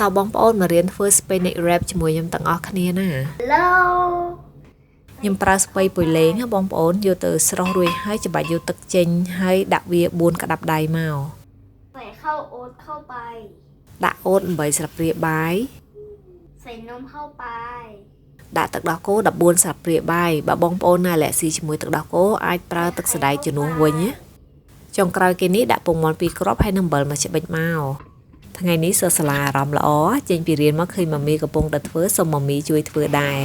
តើបងប្អូនមករៀនធ្វើ Spanish rap ជាមួយខ្ញុំទាំងអស់គ្នាណា Hello ខ្ញុំប្រើស្ពៃពុយលេងណាបងប្អូនយកទៅស្រុះរួចហើយច្បាច់យកទឹកចេញហើយដាក់វា4ក្តាប់ដៃមក ใส่ข้าวโอ๊ตเข้าไป ដាក់អូត8ស្លាបព្រាបាយ ใส่นมเข้าไป ដាក់ទឹកដោះគោ14ស្លាបព្រាបាយបើបងប្អូនណាលាក់ស៊ីជាមួយទឹកដោះគោអាចប្រើទឹកសណ្តែកជំនួសវិញណាចុងក្រោយគេនេះដាក់ពងមាន់2គ្រាប់ហើយនឹងអំបិលមកច្បិចមកថ្ងៃនេះសើសាឡាអារម្មណ៍ល្អចេញពីរៀនមកឃើញម៉ាមីកំពុងតែធ្វើសូមម៉ាមីជួយធ្វើដែរ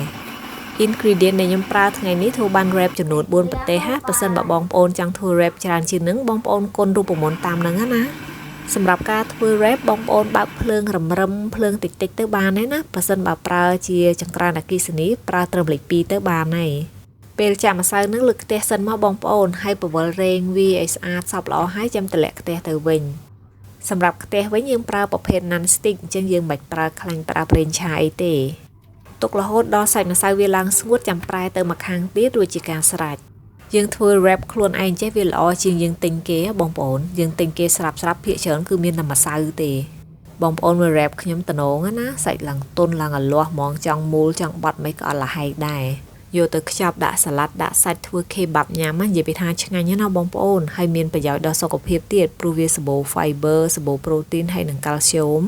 ingredient ដែលខ្ញុំប្រើថ្ងៃនេះធ្វើបាន wrap ចំនួន4ប្រទេសណាបើសិនបើបងប្អូនចង់ធ្វើ wrap ច្រើនជាងនឹងបងប្អូនគុណរូបមន្តតាមនឹងណាសម្រាប់ការធ្វើ wrap បងប្អូនបើកភ្លើងរឹមភ្លើងតិចតិចទៅបានហើយណាបើសិនបើប្រើជាចង្ក្រានអគ្គិសនីប្រើត្រឹមលេខ2ទៅបានហើយពេលចាក់ម្សៅនឹងលើកខ្ទះសិនមកបងប្អូនហើយពវល់រែងវាឲ្យស្អាតសព្វល្អហើយចាំតម្លាក់ខ្ទះទៅវិញសម្រាប់ខ្ទះវិញយើងប្រើប្រភេទ non stick អញ្ចឹងយើងមិនប្រើខ្លាញ់ប្រើប្រេងឆាអីទេទុករហូតដល់សាច់ម្សៅវាឡើងស្ងួតចាំប្រែទៅម្ខាងទៀតរួចជាការស្រេចយើងធ្វើ wrap ខ្លួនឯងចេះវាល្អជាងយើងទិញគេបងប្អូនយើងទិញគេស្រាប់ភាគច្រើនគឺមានតែម្សៅទេបងប្អូនមើល wrap ខ្ញុំតំណងណាសាច់ឡើងទន់ឡើងអលាស់ហ្មងចង់មូលចង់បត់មិនក៏អត់លហែកដែរយកទៅខ្ចប់ដាក់សាឡាត់ដាក់សាច់ធ្វើ kebab ញ៉ាំនិយាយពីថាឆ្ងាញ់ណាស់បងប្អូនហើយមានប្រយោជន៍ដល់សុខភាពទៀតព្រោះវាសម្បូរ fiber សម្បូរ protein ហើយនិង calcium